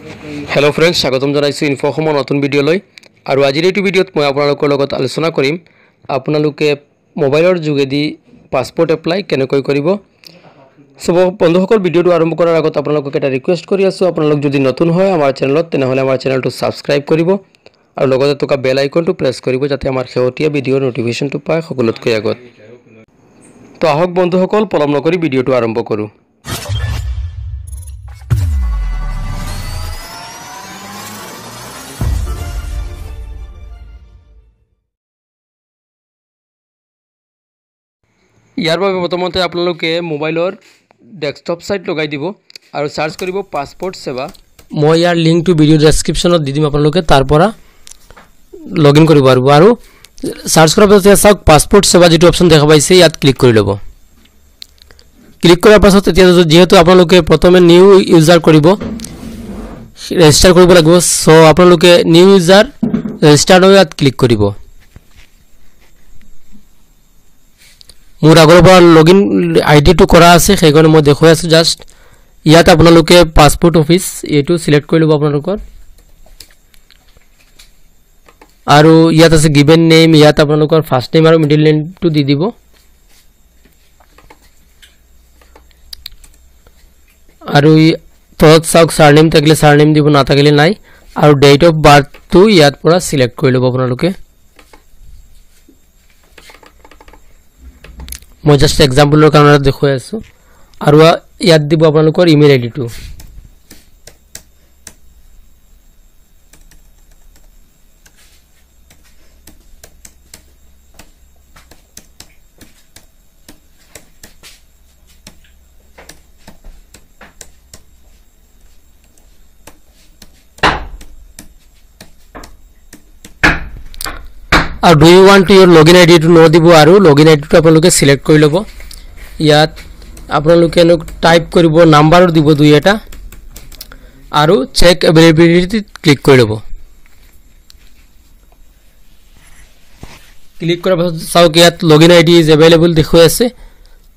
hello friends स्वागतम जनाइছো ইনফোসমূহ নতুন ভিডিওলৈ আৰু আজিৰ এই ভিডিওত মই আপোনালোকৰ লগত আলোচনা কৰিম আপোনালোকে মোবাইলৰ যোগেদি পাসপোৰ্ট এপ্লাই কেনেকৈ কৰিব সব বন্ধুসকল ভিডিওটো আৰম্ভ কৰাৰ আগত আপোনালোকক এটা ৰিকুৱেষ্ট কৰি আছো আপোনালোক যদি নতুন হয় আমাৰ চেনেলত তেনেহলে আমাৰ চেনেলটো সাবস্ক্ৰাইব কৰিব আৰু লগতে থকা বেল আইকনটো প্ৰেছ কৰিব যাতে আমাৰ শেহতীয়া ভিডিওৰ নোটিফিকেশনটো পায় সকলোতকৈ আগত তো আহক বন্ধুসকল পলম নকৰি ভিডিওটো আৰম্ভ কৰো ইয়াৰ বাবে প্ৰথমতে আপোনালোকে মোবাইলৰ ডেস্কটপ সাইট লগাই দিব আৰু সাৰ্চ কৰিব পাসপোৰ্ট সেৱা মই ইয়াৰ লিংকটো ভিডিও ডেসক্ৰিপচনত দি দিম আপোনালোকে তাৰ পৰা লগইন কৰিব আৰু সাৰ্চ কৰাৰ পাছত চাওক পাসপোৰ্ট সেৱা যেটো অপচন দেখা পাইছে ইয়াত ক্লিক কৰি লব ক্লিক কৰাৰ পাছত এতিয়া যেহেতু আপোনালোকে প্ৰথমে নিউ ইউজাৰ কৰিব ৰেজিষ্টাৰ কৰিব লাগিব সো আপোনালোকে নিউ ইউজাৰ ৰেজিষ্টাৰ ইয়াত ক্লিক কৰিব মোৰ আগৰ পৰা লগইন আইডি টো কৰা আছে সেইকাৰণে মই দেখুৱাই আছো জাস্ট ইয়াত আপোনালোকে পাসপোৰ্ট অফিস এটো সিলেক্ট কৰি লব আপোনালোকৰ আৰু ইয়াত আছে গিভেন নেম ইয়াত আপোনালোকৰ ফাৰ্স্ট নেম আৰু মিডল নেমটো দি দিব আৰু তলত চাওক সাৰনেম থাকিলে সাৰনেম দিব না থাকিলে নাই আৰু ডেট অফ বাৰ্থ টো ইয়াত পৰা সিলেক্ট কৰি লব আপোনালোকে মই জাস্ট এক্সাম্পলৰ কাৰণে দেখুৱাই আছো আৰু ইয়াত দিব আপোনালোকৰ ইমেইল আইডি টো আৰু do you want your login id to know দিব আৰু login id টো আপোনালোকে সিলেক্ট কৰি লব ইয়াত আপোনালোকে টাইপ কৰিব নাম্বাৰ দিব দুই এটা আৰু চেক এভেইলেবিলিটি ক্লিক কৰি লব ক্লিক কৰাৰ পাছত চাওক ইয়াত login id is available দেখুৱাই আছে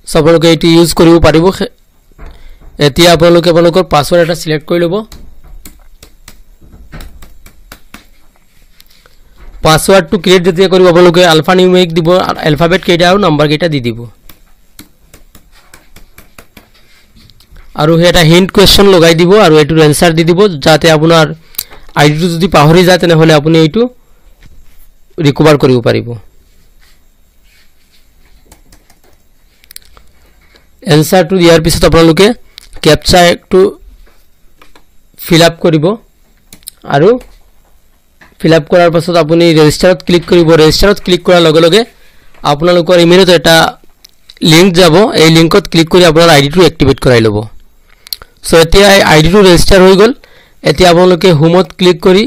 আপোনালোকে এটি ইউজ কৰিব পাৰিব এতিয়া আপোনালোকে আপোনালোকৰ পাসওয়াৰ্ড এটা সিলেক্ট কৰি লব পাসওয়াৰ্ড টু ক্ৰিয়েট যেতিয়া কৰিব আপোনালোকে আলফা নিউমেৰিক দিব অ্যালফাবেট কেইটা আৰু নাম্বাৰ কেইটা দি দিব আৰু এটা হিন্ট কোৱেশ্চন লগাই দিব আৰু এটোৰ আনসাৰ দি দিব যাতে আপোনাৰ আইডিটো যদি পাহৰি যায় তেনেহলে আপুনি এইটো ৰিকভাৰ কৰিব পাৰিব আনসাৰটো দিয়াৰ পিছত আপোনালোকে ক্যাপচা একটু ফিল আপ কৰিব আৰু ফিল আপ কৰাৰ পাছত আপুনি ৰেজিষ্টাৰত ক্লিক কৰিব ৰেজিষ্টাৰত ক্লিক কৰাৰ লগে লগে আপোনালোকৰ ইমেইলত এটা লিংক যাব এই লিংকত ক্লিক কৰি আপোনাৰ আইডিটো এক্টিভেট কৰাই লব সো এতিয়া আইডিটো ৰেজিষ্টাৰ হৈ গল এতিয়া আপোনালোকে হোমত ক্লিক কৰি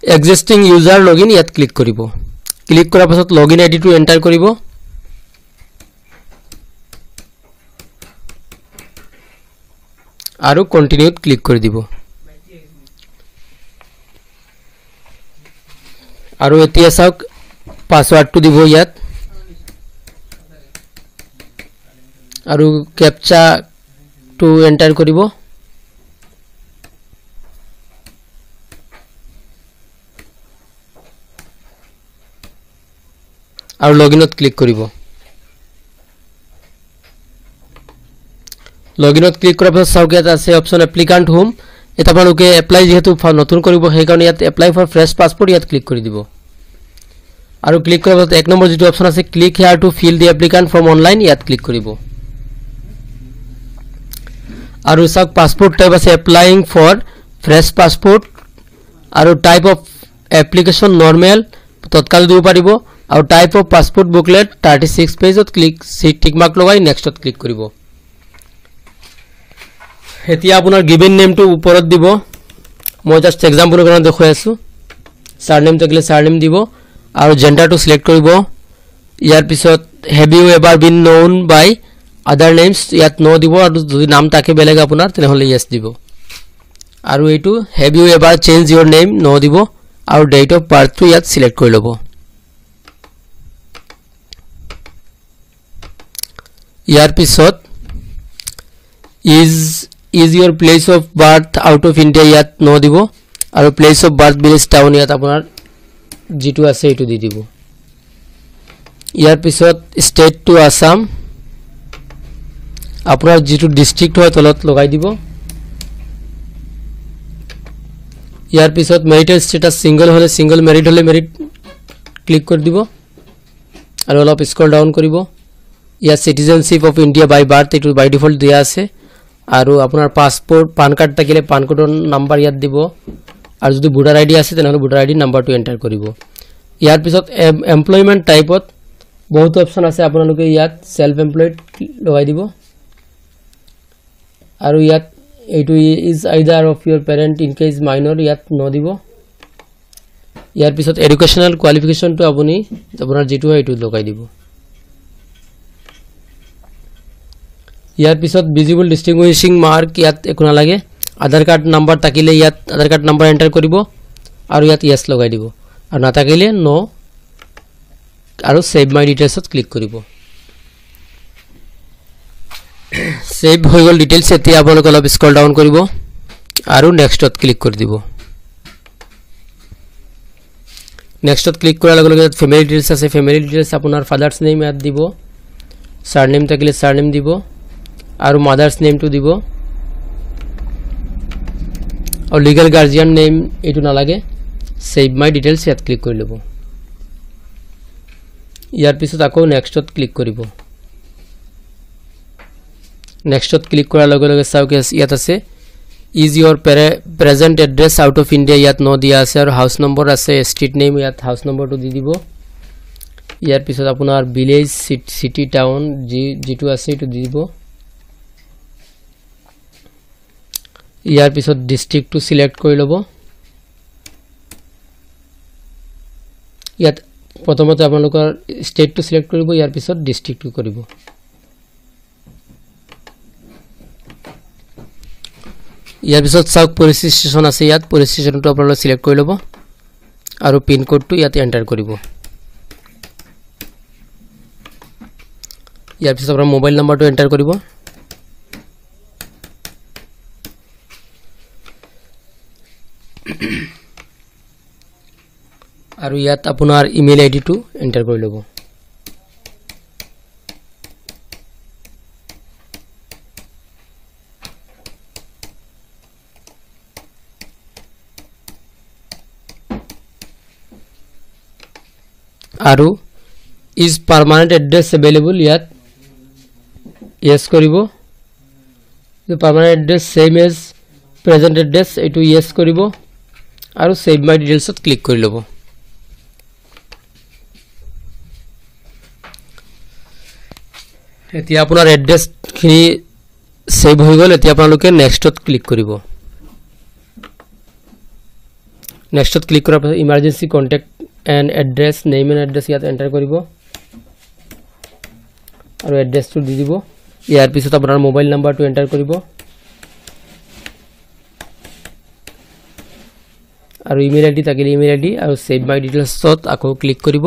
এক্সিস্টিং ইউজাৰ লগইন ইয়াত ক্লিক কৰিব ক্লিক কৰাৰ পাছত লগইন আইডিটো এন্টাৰ কৰিব আৰু কন্টিনিউত ক্লিক কৰি দিব আৰু এতিয়া চাওক পাসওয়াৰ্ডটো দিব ইয়াত আৰু ক্যাপচা টো এন্টাৰ কৰিব আৰু লগইনত ক্লিক কৰিব লগইনত ক্লিক কৰাৰ পাছত চাওক ইয়াত আছে অপচন এপ্লিকেন্ট হোম এটা আপোনালোকে এপ্লাই যেহেতু নতুন কৰিব সেই কাৰণে ইয়াত এপ্লাই ফৰ ফ্ৰেছ পাসপোৰ্ট ইয়াত ক্লিক কৰি দিব আৰু ক্লিক কৰাৰ পাছত এক নম্বৰ যেটো অপচন আছে click here to fill the applicant from online ইয়াত ক্লিক কৰিব আৰু চাওক পাসপোৰ্ট টাইপ আছে এপ্লাইং ফৰ ফ্ৰেছ পাসপোৰ্ট আৰু type of application normal Tatkal দিব পাৰিব আৰু টাইপ অফ পাসপোৰ্ট বুকলেট 36 পেজত ক্লিক টিক মাৰ্ক লগাই নেক্সটত ক্লিক কৰিব এতিয়া আপোনাৰ গিভেন নেমটো ওপৰত দিব মই জাস্ট এক্সাম্পলৰ কাৰণে দেখুৱাই আছো সাৰনেম থাকিলে সাৰনেম দিব আৰু জেন্ডাৰটো সিলেক্ট কৰিব ইয়াৰ পিছত have you ever been known by other names ইয়াত নো দিব আৰু যদি নাম থাকে বেলেগ আপোনাৰ তেনেহলে ইয়েস দিব আৰু এইটো have you ever change your name no দিব আৰু ডেট অফ বাৰ্থটো ইয়াত সিলেক্ট কৰি লব ইয়াৰ পিছত is your place of birth out of India ইয়াত ন দিব আৰু place of birth village town ইয়াত আপোনাৰ যিটো আছে এইটো দি দিব ইয়াৰ পিছত ষ্টেট টু আসাম আপোনাৰ যিটো ডিস্ট্ৰিক্ট হয় তলত লগাই দিব ইয়াৰ পিছত মেৰিটেল ষ্টেটাছ সিঙ্গল হলে সিঙ্গল মেৰিট হলে মেৰিট ক্লিক কৰি দিব আৰু অলপ স্ক্ৰল ডাউন কৰিব ইয়াৰ citizenship of India by birth এইটো বাই ডিফল্ট দিয়া আছে আৰু আপোনাৰ পাসপোৰ্ট পান কাৰ্ড থাকিলে পান কাৰ্ডৰ নাম্বাৰ ইয়াত দিব আৰু যদি ভোটাৰ আইডি আছে তেনহলে ভোটাৰ আইডি নাম্বাৰটো এন্টাৰ কৰিব ইয়াৰ পিছত এমপ্লয়মেন্ট টাইপত বহুত অপচন আছে আপোনালোকে ইয়াত সেলফ এমপ্লয়েড লগাই দিব আৰু ইয়াত এইটো is either of your parent in case minor ইয়াত ন দিব ইয়াৰ পিছত এডুকেশনাল কোৱালিফিকেশনটো আপুনি আপোনাৰ যেটো হয় এইটো লগাই দিব ইয়াৰ পিছত ভিজিবল ডিস্টিংগুইশিং মাৰ্ক ইয়াত একো নালাগে আধাৰ কাৰ্ড নাম্বাৰ থাকিলে ইয়াত আধাৰ কাৰ্ড নাম্বাৰ এন্টাৰ কৰিব আৰু ইয়াত ইয়েস লগাই দিব আৰু না থাকিলে নো আৰু সেভ মাই ডিটেইলছত ক্লিক কৰিব সেভ হৈ গল ডিটেইলছ এতিয়া আপোনালোকে অলপ স্ক্ৰল ডাউন কৰিব আৰু নেক্সটত ক্লিক কৰি দিব নেক্সটত ক্লিক কৰাৰ লগে লগে ফ্যামিলি ডিটেইলছ আছে ফ্যামিলি ডিটেইলছ আপোনাৰ ফাদাৰছ নেম ইয়াত দিব সাৰনেম থাকিলে সাৰনেম দিব আৰু মাদাৰছ নেমটো দিব আৰু লিগ্যাল গাৰ্ডিয়ান নেম এইটো নালাগে সেভ মাই ডিটেইলছ ইয়াত ক্লিক কৰি লব ইয়াৰ পিছত আকৌ নেক্সটত ক্লিক কৰিব নেক্সটত ক্লিক কৰাৰ লগে লগে চাওক ইয়াত আছে is your present address out of India ইয়াত ন দিয়া আছে আৰু হাউস নম্বৰ আছে ষ্ট্ৰীট নেম ইয়াত হাউস নম্বৰটো দি দিব ইয়াৰ পিছত আপোনাৰ ভিলেজ সিটি টাউন যেটো আছে এটো দি দিব ইয়াৰ পিছত ডিস্ট্ৰিক্টটো সিলেক্ট কৰি লব ইয়াত প্ৰথমতে আপোনালোকৰ ষ্টেটটো সিলেক্ট কৰিব ইয়াৰ পিছত ডিস্ট্ৰিক্টটো কৰিব ইয়াৰ পিছত চাওক পুলিচ ষ্টেচন আছে ইয়াত পুলিচ ষ্টেচনটো আপোনালোকে সিলেক্ট কৰি লব আৰু পিন কোডটো ইয়াত এন্টাৰ কৰিব ইয়াৰ পিছত আপোনাৰ মোবাইল নম্বৰটো এন্টাৰ কৰিব আৰু ইয়াত আপোনাৰ ইমেইল আইডিটো এন্টাৰ কৰি লব আৰু ইজ পাৰ্মানেন্ট এড্ৰেছ अवेलेबल ইয়াত ইয়েস কৰিব যে permanent address same as present address এইটো ইয়েস কৰিব আৰু সেভ মাই ডিটেইলছত ক্লিক কৰি লব এতিয়া আপোনাৰ এড্ৰেছ খিনি সেভ হৈ গল এতিয়া আপোনালোকে নেক্সটত ক্লিক কৰিব নেক্সটত ক্লিক কৰাৰ পিছত emergency contact and address name and address ইয়াত এন্টাৰ কৰিব আৰু এড্ৰেছটো দি দিব ইয়াৰ পিছত আপোনাৰ মোবাইল নাম্বাৰটো এন্টাৰ কৰিব আৰু ইমেইল আইডি থাকিলে ইমেইল আইডি আৰু সেভ মাই ডিটেইলছত আকৌ ক্লিক কৰিব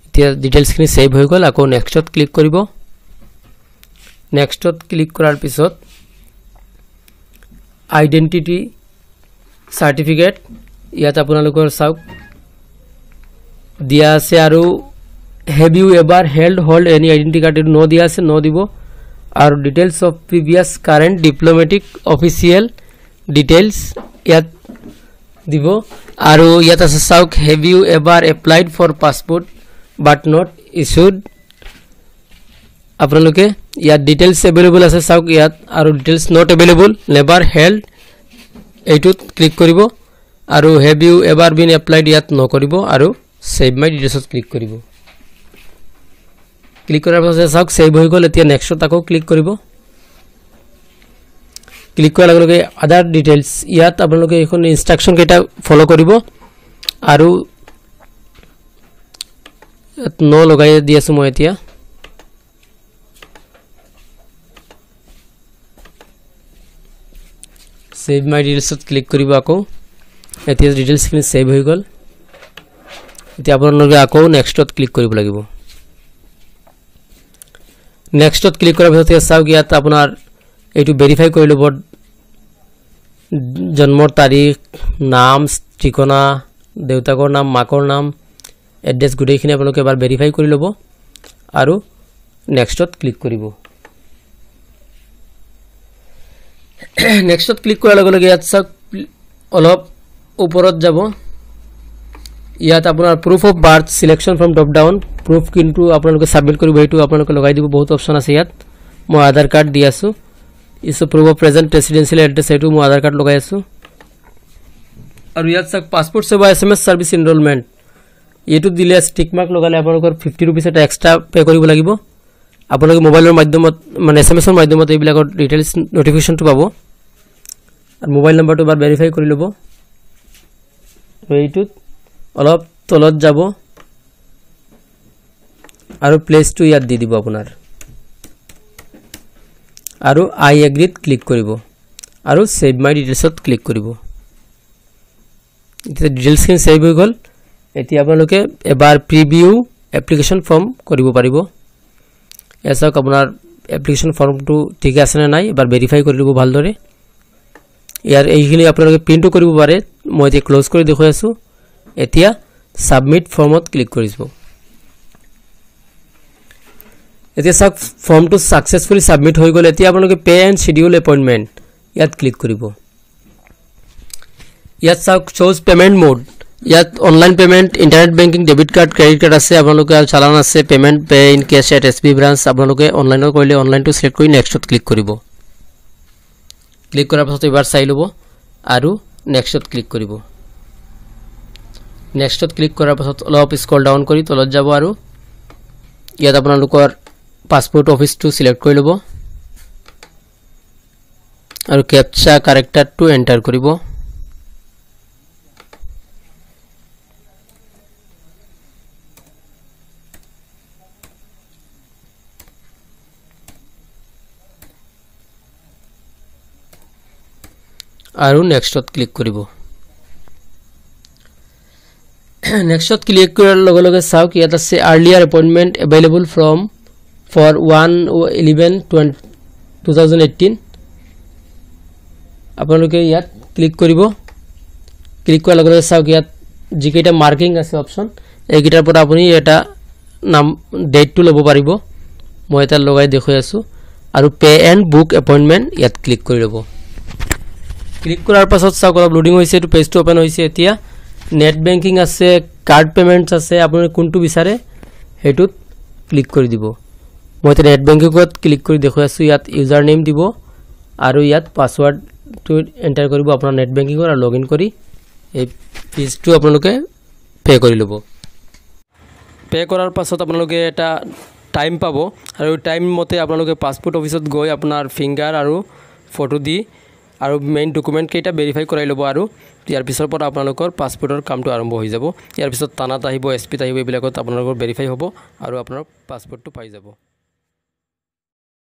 এতিয়া ডিটেইলছখিনি সেভ হৈ গল আকৌ নেক্সটত ক্লিক কৰিব নেক্সটত ক্লিক কৰাৰ পিছত আইডেন্টিটি সাৰ্টিফিকেট ইয়াত আপোনালোকৰ চাওক দিয়া আছে আৰু have you ever hold any identity card no দিয়া আছে no দিব আৰু details of previous current diplomatic official details ইয়াত দিব আৰু ইয়াত আছে চাওক have you ever applied for passport but not issued আপোনালোকে ইয়াত details available আছে চাওক ইয়াত আৰু details not available never held এইটোত ক্লিক কৰিব আৰু have you ever been applied ইয়াত নকৰিব আৰু সেভ মাই ডিটেইলছত ক্লিক কৰিব ক্লিক কৰাৰ পাছত চাওক সেভ হৈ গল এতিয়া নেক্সটত আকৌ ক্লিক কৰিব ক্লিক কৰাৰ লগে লগে আদাৰ ডিটেইলছ ইয়াত আপোনালোকে এখন ইনষ্ট্ৰাকচন কেটা ফলো কৰিব আৰু ন লগাই দি আছো মই এতিয়া সেভ মাই ডিটেইলছত ক্লিক কৰিব আকৌ এতিয়া ডিটেইলছখিনি সেভ হৈ গল এতিয়া আপোনালোকে আকৌ নেক্সটত ক্লিক কৰিব লাগিব নেক্সটত ক্লিক কৰাৰ পিছত চাওক ইয়াত আপোনাৰ এইটো ভেৰিফাই কৰি ল'ব জন্মৰ তাৰিখ নাম ঠিকনা দেউতাকৰ নাম মাকৰ নাম এড্ৰেছ গোটেইখিনি আপোনালোকে এবাৰ ভেৰিফাই কৰি ল'ব আৰু নেক্সটত ক্লিক কৰিব নেক্সটত ক্লিক কৰাৰ লগে লগে ইয়াত চাওক অলপ ওপৰত যাব ইয়াত আপোনাৰ proof of birth selection from top down proof কিন্তু আপোনালোকে সাবমিট কৰিব এইটো আপোনালোকে লগাই দিব বহুত অপচন আছে ইয়াত মই আধাৰ কাৰ্ড দি আছো ইছো প্ৰুফ অফ প্ৰেজেন্ট ৰেসিডেন্সিয়েল এড্ৰেছ এইটো মই আধাৰ কাৰ্ড লগাই আছো আৰু ইয়াত চাওক পাসপোৰ্ট সেৱা এসএমএস সাৰ্ভিস এনৰোলমেন্ট এইটো দিলে ষ্টিক মাৰ্ক লগালে আপোনালোকৰ 50 रुपीस এটা এক্সট্ৰা পে কৰিব লাগিব আপোনালোকে মোবাইলৰ মাধ্যমত মানে এসএমএসৰ মাধ্যমত এইবিলাকৰ ডিটেইলছ নোটিফিকেশনটো পাব আৰু মোবাইল নম্বৰটো বাৰ ভেৰিফাই কৰি ল'ব এইটো অলপ তলত যাব আৰু প্লেসটো ইয়াত দি দিব আপোনাৰ আৰু আই এগ্ৰিত ক্লিক কৰিব আৰু সেভ মাই ডিটেইলছত ক্লিক কৰিব এতিয়া ডিটেইলছখিনি সেভ হৈ গল এতিয়া আপোনালোকে এবাৰ প্ৰিভিউ এপ্লিকেশন ফৰ্ম কৰিব পাৰিব এছক আপোনাৰ এপ্লিকেশন ফৰ্মটো ঠিক আছে নে নাই এবাৰ ভেৰিফাই কৰি ল'ব ভালদৰে ইয়াৰ এইখিনি আপোনালোকে প্ৰিন্টও কৰিব পাৰে মই এতিয়া ক্লোজ কৰি দেখুৱাই আছো এতিয়া সাবমিট ফৰ্মত ক্লিক কৰিব এতিয়া সাক ফৰ্মটো সাকসেসফুলি সাবমিট হৈ গল এতিয়া আপোনালোকে পে এণ্ড শিডিউল এপইন্টমেন্ট ইয়াত ক্লিক কৰিব ইয়াত সাক চুজ পেমেন্ট মোড ইয়াত online payment internet banking debit card credit card আছে আপোনালোকে চালান আছে payment pay in cash at SBI branch আপোনালোকে অনলাইনৰ কৰিলে অনলাইনটো সিলেক্ট কৰি নেক্সটত ক্লিক কৰিব ক্লিক কৰাৰ পাছত এবাৰ চাই ল'ব আৰু নেক্সটত ক্লিক কৰিব নেক্সটত ক্লিক কৰাৰ পাছত অলপ স্ক্ৰল ডাউন কৰি তলত যাব আৰু ইয়াত আপোনালোকৰ পাসপোৰ্ট অফিসটো সিলেক্ট কৰি ল'ব আৰু ক্যাপচা ক্যাৰেক্টাৰটো এন্টাৰ কৰিব আৰু নেক্সটত ক্লিক কৰিব নেক্সটত ক্লিক কৰাৰ লগে লগে চাওক ইয়াত আছে earlier appointment available from for 1/11/2018 আপোনালোকে ইয়াত ক্লিক কৰিব ক্লিক কৰাৰ লগে লগে চাওক ইয়াত যিকেইটা মাৰ্কিং আছে অপচন এইকেইটাৰ পৰা আপুনি এটা নাম ডেটটো ল'ব পাৰিব মই এটা লগাই দেখুৱাই আছো আৰু পে এণ্ড বুক এপইন্টমেন্ট ইয়াত ক্লিক কৰি ল'ব ক্লিক কৰাৰ পাছত চাওক অলপ লোডিং হৈছে এটো পেজটো ওপেন হৈছে এতিয়া নেট বেংকিং আছে কাৰ্ড পেমেন্টস আছে আপুনি কোনটো বিচাৰে হেতুত ক্লিক কৰি দিব মই এটা নেট বেংকিংত ক্লিক কৰি দেখুৱাই আছো ইয়াত ইউজাৰ নেম দিব আৰু ইয়াত পাসওয়াৰ্ডটো এন্টাৰ কৰিব আপোনাৰ নেট বেংকিংৰ আৰু লগইন কৰি এই ফিজটো আপোনালোকে পে কৰি ল'ব পে কৰাৰ পাছত আপোনালোকে এটা টাইম পাব আৰু টাইম মতে আপোনালোকে পাসপোৰ্ট অফিসত গৈ আপোনাৰ ফিংগাৰ আৰু ফটো দি আৰু মেইন ডকুমেন্ট কেইটা ভেৰিফাই কৰাই ল'ব আৰু ইয়াৰ পিছৰ পৰা আপোনালোকৰ পাসপোৰ্টৰ কামটো আৰম্ভ হৈ যাব ইয়াৰ পিছত তানাত আহিব এছপিত আহিব এইবিলাকত আপোনালোকৰ ভেৰিফাই হ'ব আৰু আপোনাৰ পাসপোৰ্টটো পাই যাব